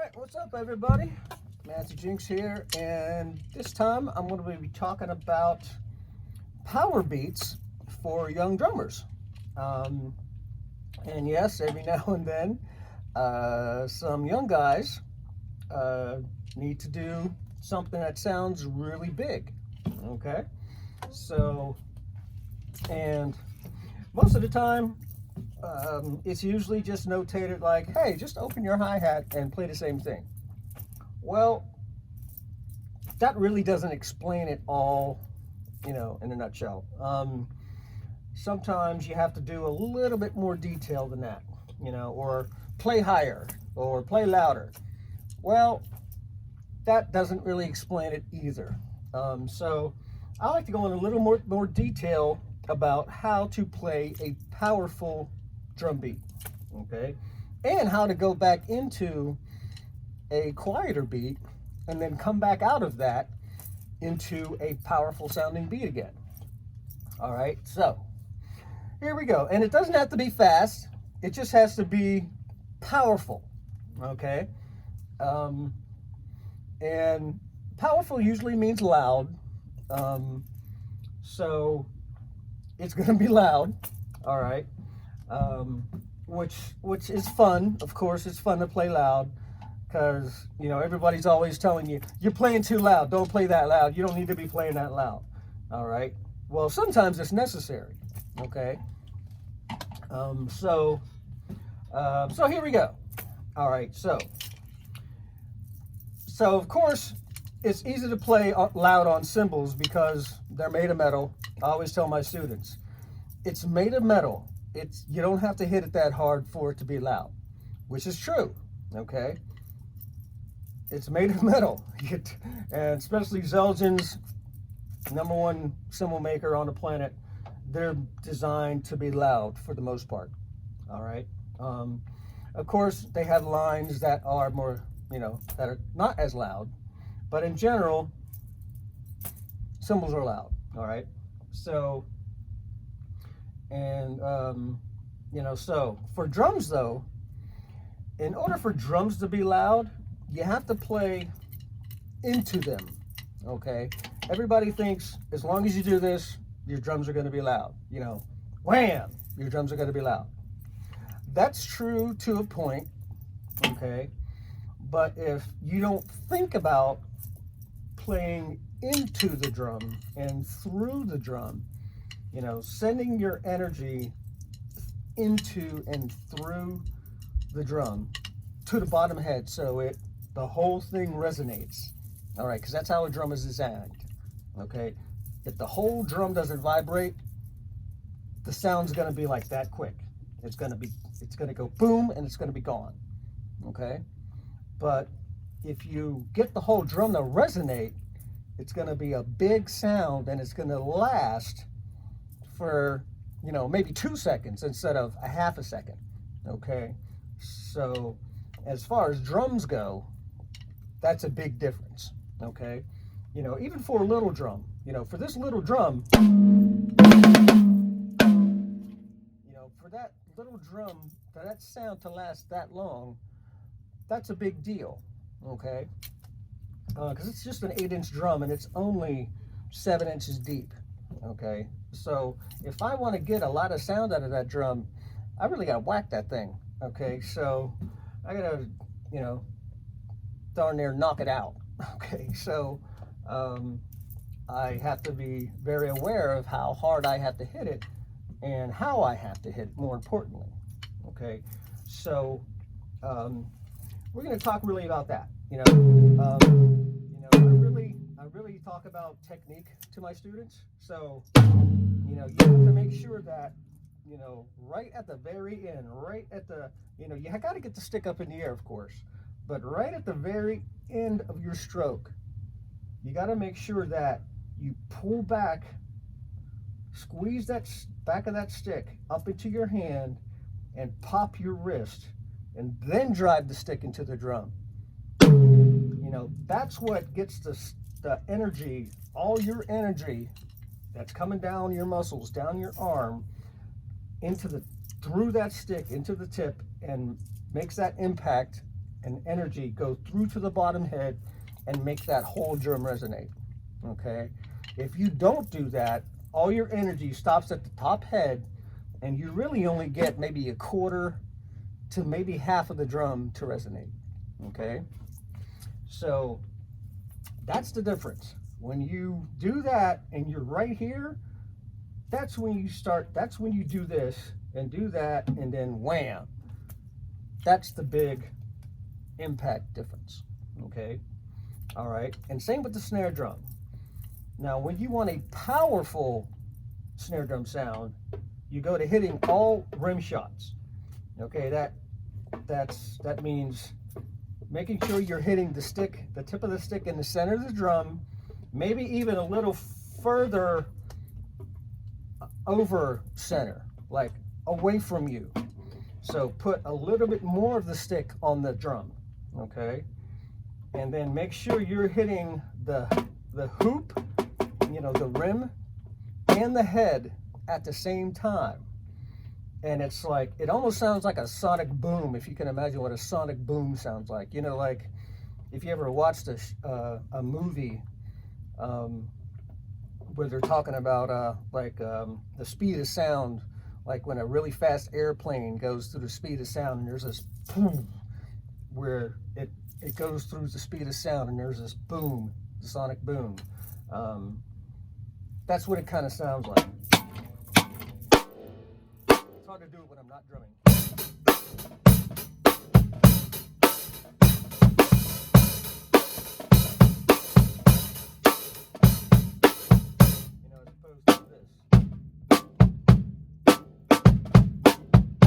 Alright, what's up everybody? Matthew Jinks here, and this time I'm going to be talking about power beats for young drummers. And yes, every now and then, some young guys need to do something that sounds really big. Okay? So, and most of the time, it's usually just notated like, hey, just open your hi-hat and play the same thing. Well, that really doesn't explain it all, in a nutshell. Sometimes you have to do a little bit more detail than that, or play higher or play louder. Well, that doesn't really explain it either. So I like to go in a little more detail about how to play a powerful drum beat, okay, and how to go back into a quieter beat and then come back out of that into a powerful sounding beat again. All right, so here we go. And it doesn't have to be fast, it just has to be powerful, okay? And powerful usually means loud, so it's going to be loud, all right? Which is fun. Of course, it's fun to play loud because, everybody's always telling you, you're playing too loud. Don't play that loud. You don't need to be playing that loud. All right. Well, sometimes it's necessary. Okay. So here we go. All right. So of course, it's easy to play loud on cymbals because they're made of metal. I always tell my students, it's made of metal. You don't have to hit it that hard for it to be loud, which is true, okay? It's made of metal, and especially Zeldin's, #1 cymbal maker on the planet, they're designed to be loud for the most part, all right? Of course, they have lines that are more, that are not as loud, but in general, cymbals are loud, all right? So, and so for drums though, in order for drums to be loud, you have to play into them, okay? Everybody thinks as long as you do this, your drums are going to be loud, wham, your drums are going to be loud. That's true to a point, okay? But if you don't think about playing into the drum and through the drum, sending your energy into and through the drum to the bottom head so the whole thing resonates. All right, because that's how a drum is designed. Okay, if the whole drum doesn't vibrate, the sound's going to be like that quick. It's going to go boom and it's going to be gone. Okay, but if you get the whole drum to resonate, it's going to be a big sound and it's going to last for, maybe 2 seconds instead of a half a second, okay? So as far as drums go, that's a big difference, okay? Even for a little drum, for this little drum, for that little drum, for that sound to last that long, that's a big deal, okay? Because it's just an 8-inch drum and it's only 7 inches deep, okay? So if I want to get a lot of sound out of that drum, I really got to whack that thing, okay? So I got to, darn near knock it out, okay? So I have to be very aware of how hard I have to hit it and how I have to hit it, more importantly, okay? So we're going to talk really about that, I really talk about technique to my students. So, you have to make sure that, right at the very end, right at the, you got to get the stick up in the air, of course, but right at the very end of your stroke, you got to make sure that you pull back, squeeze that back of that stick up into your hand and pop your wrist and then drive the stick into the drum. That's what gets the energy, all your energy that's coming down your muscles, down your arm, through that stick, into the tip, and makes that impact and energy go through to the bottom head and make that whole drum resonate. Okay? If you don't do that, all your energy stops at the top head, and you really only get maybe a quarter to maybe half of the drum to resonate. Okay? So that's the difference. When you do that and you're right here, that's when you start, that's when you do this and do that, and then wham. That's the big impact difference. Okay? All right? And same with the snare drum. Now, when you want a powerful snare drum sound, you go to hitting all rim shots. Okay, that means making sure you're hitting the stick, the tip of the stick in the center of the drum, maybe even a little further over center, like away from you. So put a little bit more of the stick on the drum, okay? And then make sure you're hitting the hoop, you know, the rim and the head at the same time. And it's like, it almost sounds like a sonic boom, if you can imagine what a sonic boom sounds like. You know, like if you ever watched a movie where they're talking about the speed of sound, like when a really fast airplane goes through the speed of sound, and there's this boom where it goes through the speed of sound, and there's this boom, the sonic boom. That's what it kind of sounds like. It's hard to do it when I'm not drumming. You know, as opposed to this.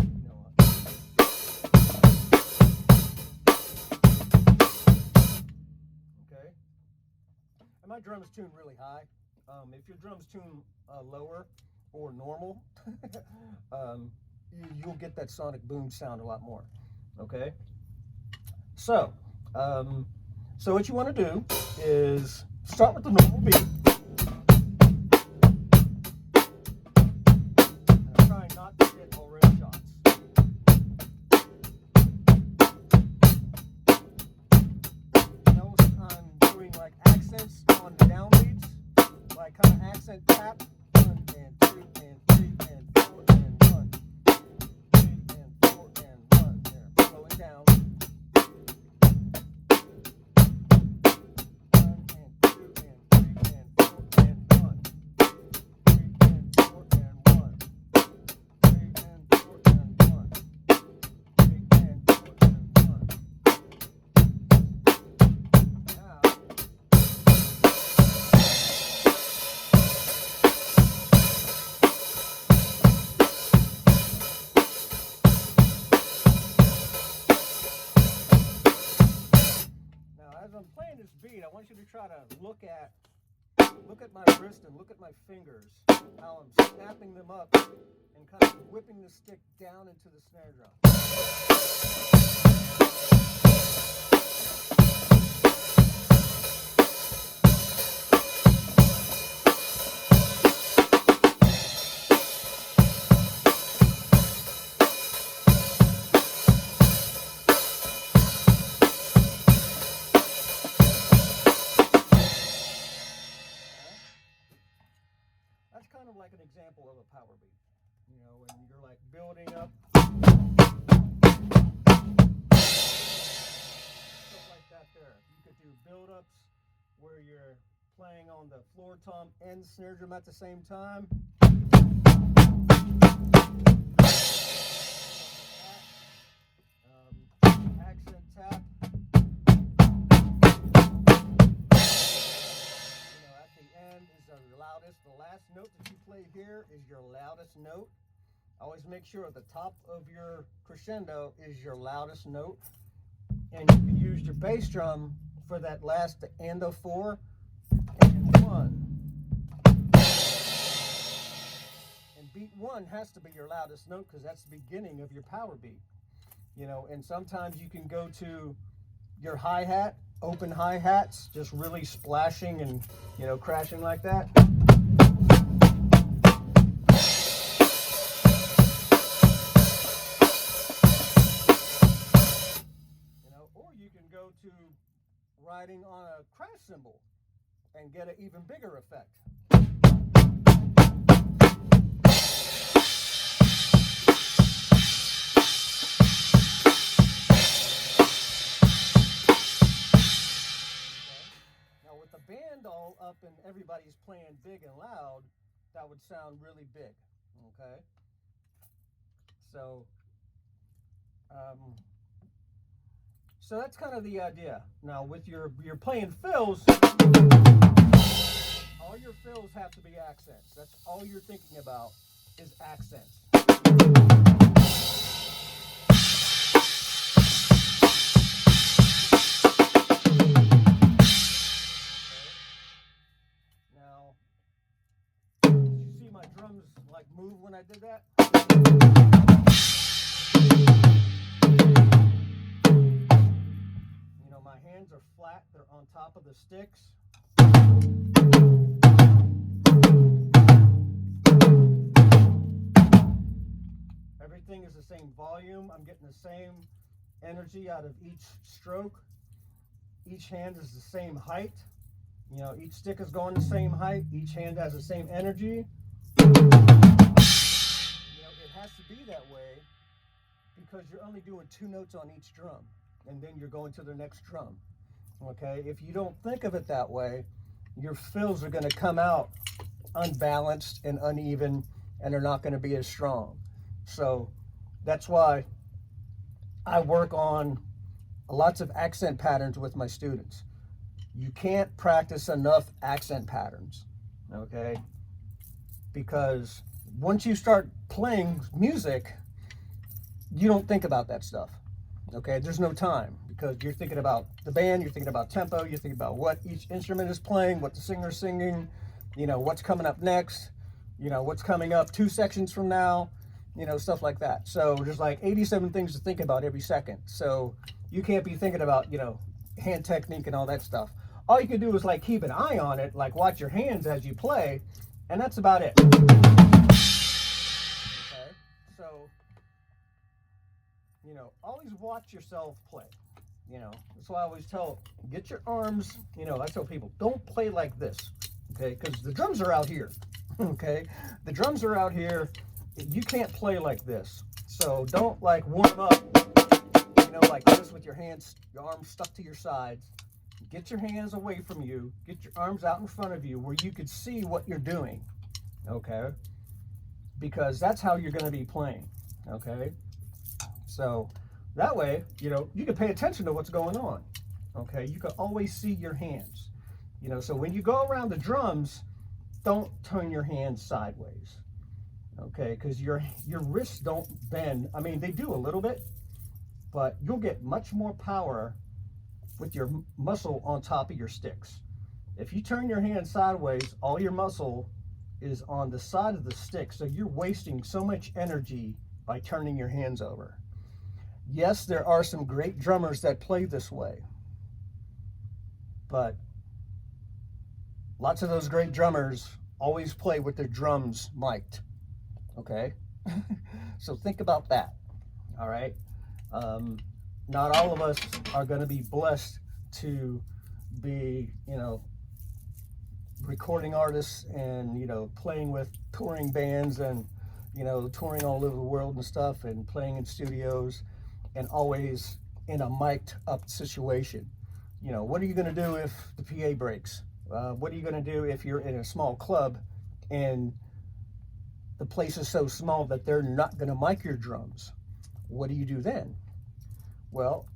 You know what? Okay. And my drum's tuned really high. If your drum's tuned lower or normal, you'll get that sonic boom sound a lot more. Okay. So what you want to do is start with the normal beat. And I'm trying not to hit all rim shots. Notice I'm doing like accents on the downbeats, like kind of accent tap. 1 and 2 and 3 and 4 and 1. 3 and 4 and 1. There, slow it down. 1 and 2 and 3 and 4 and 1. 3 and 4 and 1. 3 and 4 and 1. 3 and 4 and 1. Now, as I'm playing this beat, I want you to try to look at my wrist and look at my fingers, how I'm snapping them up and kind of whipping the stick down into the snare drum. That's kind of like an example of a power beat, you know, when you're like building up, stuff like that there. You could do build-ups where you're playing on the floor tom and snare drum at the same time. Accent tap. At the end is the loudest. The last note that you play here is your loudest note. Always make sure the top of your crescendo is your loudest note. And you can use your bass drum for that last end of 4 and 1. And beat 1 has to be your loudest note because that's the beginning of your power beat. You know, and sometimes you can go to your hi-hat, open hi-hats, just really splashing and, you know, crashing like that. You know, or you can go to riding on a crash cymbal and get an even bigger effect. Now with the band all up and everybody's playing big and loud, that would sound really big, okay? So, so that's kind of the idea. Now with your playing fills, all your fills have to be accents. That's all you're thinking about is accents. Now, did you see my drums like move when I did that? You know, my hands are flat, they're on top of the sticks. Everything is the same volume. I'm getting the same energy out of each stroke. Each hand is the same height. You know, each stick is going the same height. Each hand has the same energy. You know, it has to be that way because you're only doing 2 notes on each drum, and then you're going to the next drum. Okay, if you don't think of it that way, your fills are going to come out unbalanced and uneven, and they're not going to be as strong. So that's why I work on lots of accent patterns with my students. You can't practice enough accent patterns, okay? Because once you start playing music, you don't think about that stuff, okay? There's no time because you're thinking about the band, you're thinking about tempo, you're thinking about what each instrument is playing, what the singer's singing, you know, what's coming up next, you know, what's coming up 2 sections from now, you know, stuff like that. So there's like 87 things to think about every second. So you can't be thinking about, you know, hand technique and all that stuff. All you can do is like keep an eye on it, like watch your hands as you play, and that's about it. Okay, so, you know, always watch yourself play. You know, that's why I always tell, get your arms, you know, I tell people, don't play like this, okay, because the drums are out here, okay? The drums are out here. You can't play like this. So don't like warm up, you know, like this with your hands, your arms stuck to your sides. Get your hands away from you. Get your arms out in front of you where you could see what you're doing, okay? Because that's how you're going to be playing, okay? So that way, you know, you can pay attention to what's going on, okay? You can always see your hands, you know, so when you go around the drums, don't turn your hands sideways, okay? Because your wrists don't bend. I mean, they do a little bit, but you'll get much more power with your muscle on top of your sticks. If you turn your hand sideways, all your muscle is on the side of the stick, so you're wasting so much energy by turning your hands over. Yes, there are some great drummers that play this way, but lots of those great drummers always play with their drums mic'd, okay? So think about that, all right? Not all of us are going to be blessed to be, you know, recording artists and, you know, playing with touring bands and, you know, touring all over the world and stuff and playing in studios and always in a mic'd up situation. You know, what are you going to do if the PA breaks? What are you going to do if you're in a small club and the place is so small that they're not going to mic your drums? What do you do then? Well,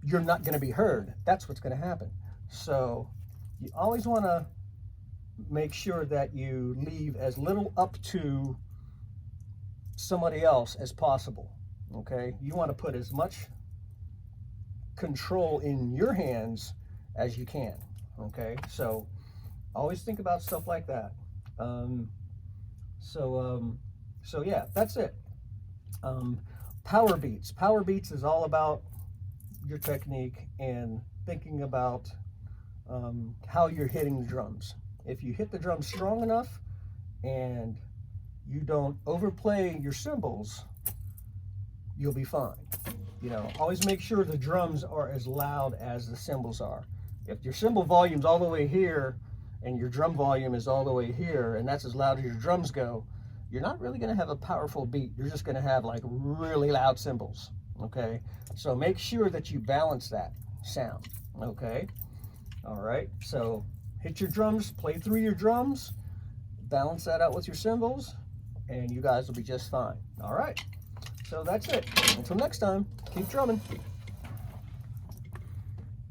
you're not going to be heard. That's what's going to happen. So you always want to make sure that you leave as little up to somebody else as possible, okay? You want to put as much control in your hands as you can, okay? So always think about stuff like that. So yeah, that's it. Power beats. Power beats is all about your technique and thinking about how you're hitting the drums. If you hit the drums strong enough and you don't overplay your cymbals, you'll be fine. You know, always make sure the drums are as loud as the cymbals are. If your cymbal volume's all the way here and your drum volume is all the way here, and that's as loud as your drums go, you're not really going to have a powerful beat. You're just going to have like really loud cymbals, okay? So make sure that you balance that sound, okay? All right, so hit your drums, play through your drums, balance that out with your cymbals, and you guys will be just fine. All right, so that's it. Until next time, keep drumming.